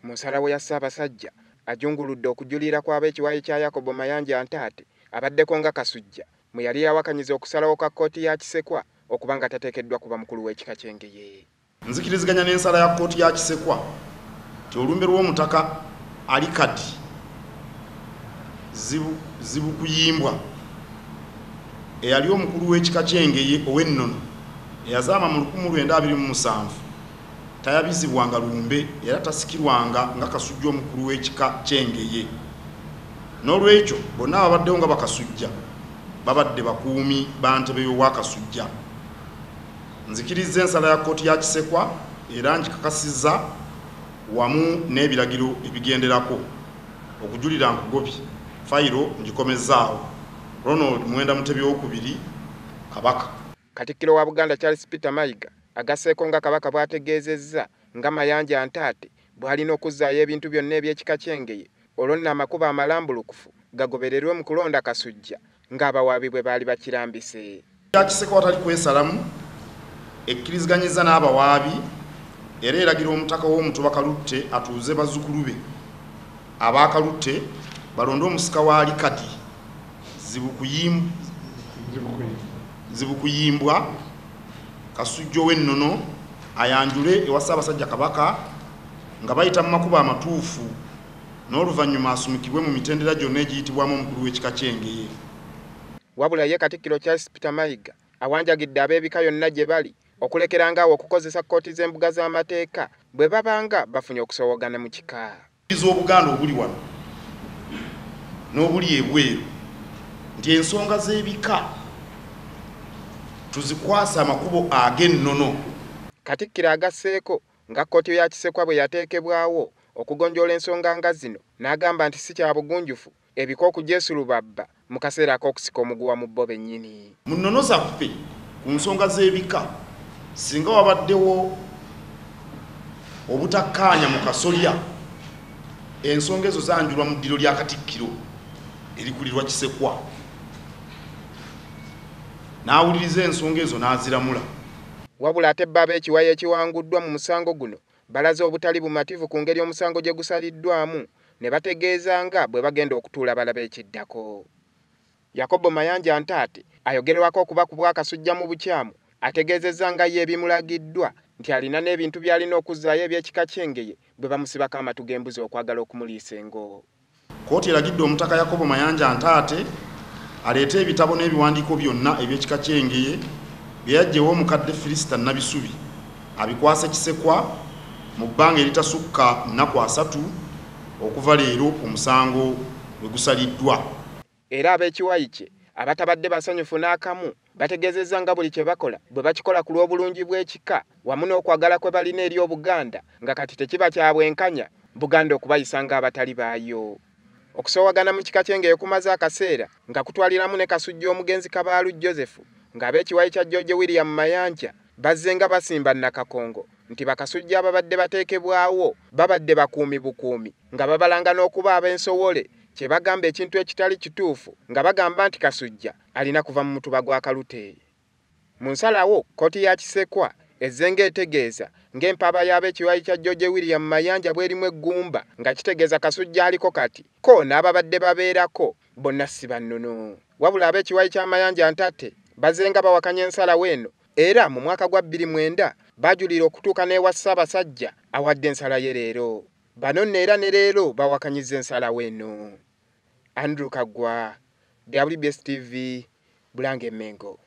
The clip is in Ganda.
Musalawo ya Ssaabasajja ajunguludde okujulira kw'ab'ekiwayi kya Yakobo Mayanja Ntaate abaddeko nga Kasujja mwe yali yawakanyiza okusalawo ka kkooti ya Kisekwa okuba nga tateekeddwa kuba mukulu w'ekika ky'Engeye. Nzikiriziganya n'ensala ya kkooti ya Kisekwa ti olumbe lw'omutaka ali kati zibukuyimbwa eyali omukulu w'ekika ky'Engeye ow'ennono eyazaama mu 1927 tayabizibwanga lumbe era tasikirwanga nga Kasujja omukulu w'ekika ky'Engeye. N'olwekyo bonna ababaddewo nga bakasujja babadde bakuumi ba ntebe y'owa Kasujja. Nzikiriza ensala ya kkooti ya Kisekwa era nkikakasizza wamu n'ebiragiro ebigenderako okujulira Nkugobi fayiro ngikomezzaawo. Ronald Mwenda Mutebi II Kabaka. Katikkiro wa Buganda Charles Peter Mayiga agasseeko nga Kabaka bw'ategeezezza nga Mayanja Ntaate bw'alina okuzzaayo ebintu byonna eby'ekika ky'Engeye olwo nno amakubo amalambulukufu gagobererwe mu kulonda Kasujja ng'abawaabi bwe baali bakirambise. Ya Kisekwa watali kwesalamu ekkiriziganyiza n'abawaabi era eragira omutaka w'Omutuba Kalutte atuuze bazzukulu be ab'Akalutte balonde omusika wa Alikadi zibukuyimbwa Kasujja ow'ennono ayanjule ewa Ssaabasajja Kabaka nga bayita mu makubo amatuufu n'oluvannyuma asumikibwe mu mitendera gyonna egiyitibwamu omukulu w'ekika ky'Engeye. Wabula ye Katikkiro Charles Peter Mayiga awanjagidde ab'ebika yonna gye bali okulekeranga awo okukozesa kkooti z'embuga z'amateeka bwe babanga bafunye okusowogana mu kika. Obuganda obuli wano n'obuli ebweru nti ensonga z'ebika tuzikwasa amakubo ag'ennono. Katikkiro agasseeko nga kkooti ya Kisekwa bwe yateekebwawo okugonjoola ensonga nga zino n'agamba nti si kya bugunjufu ebika okugyesulubabba mu kaseera ak'okusika omuguwa mu bo bennyini. Mu nnono zaffe ku nsonga z'ebika singa wabaddewo obutakkaanya mu kasolya ensonga ezo zanjulwa mu ddiro lya Katikkiro erikulirwa Kisekwa n'awuliriza ensonga ezo n'aziramula. Wabula ate bba ab'ekiwayi ekiwanguddwa mu musango guno balaze obutali bumativu ku ngeri omusango gye gusaliddwamu ne bategeeza nga bwe bagenda okutuula balaba ekiddako. Yakobo Mayanja Ntaate ayogerwako okuba ku bwa Kasujja mu bukyamu ategeezezza nga ye ebimulagiddwa nti alina n'ebintu by'alina okuzzaayo eby'ekika ky'Engeye bwe bamusibako amatu g'embuzi okwagala okumuliisa engo. Kkooti eragidde omutaka Yakobo Mayanja Ntaate aleete ebitabo n'ebiwandiiko byonna eby'ekika ky'Engeye bye yaggyewo omukadde Filisita Nabisubi abikwase Kisekwa mu bbanga eritasukka nnaku 3 okuva leero omusango we gusaliddwa. Era ab'ekiwayi kye abatabadde basanyufu n'akamu bategeezezza nga buli kye bakola bwe bakikola ku lw'obulungi bw'ekika wamu n'okwagala kwe balina eri Obuganda nga kati tekiba kya bwenkanya Buganda okubayisa nga abatali baayo. Okusowagana mu kika ky'Engeye kumaze akaseera nga kutwaliramu ne Kasujja omugenzi Kabaalu Joseph nga ab'ekiwayi kya George William Mayanja bazze nga basimba Nakakongo nti bakasujja ababadde bateekebwawo babadde bakuumi bukuumi nga babalanga n'okuba ab'ensowole kye bagamba ekintu ekitali kituufu nga bagamba nti Kasujja alina kuva mu mutuba gwa Kalute. Mu nsalawo kkooti ya Kisekwa ezze ng'etegeeza ng'empaaba y'ab'ekiwayi kya George William Mayanja bw'erimu eggumba nga kitegeeza Kasujja aliko kati ko n'ababadde babeerako bonna si bannono. Wabula ab'ekiwayi kya Mayanja Ntaate bazze nga bawakanya ensalawo eno era mu mwaka gwa 2009 bajulira okutuuka n'ewa Ssaabasajja awadde ensala ye leero. Bano nno era ne leero bawakanyizza ensalawo eno. Andrew Kagwa, WBS TV, Bulange Mengo.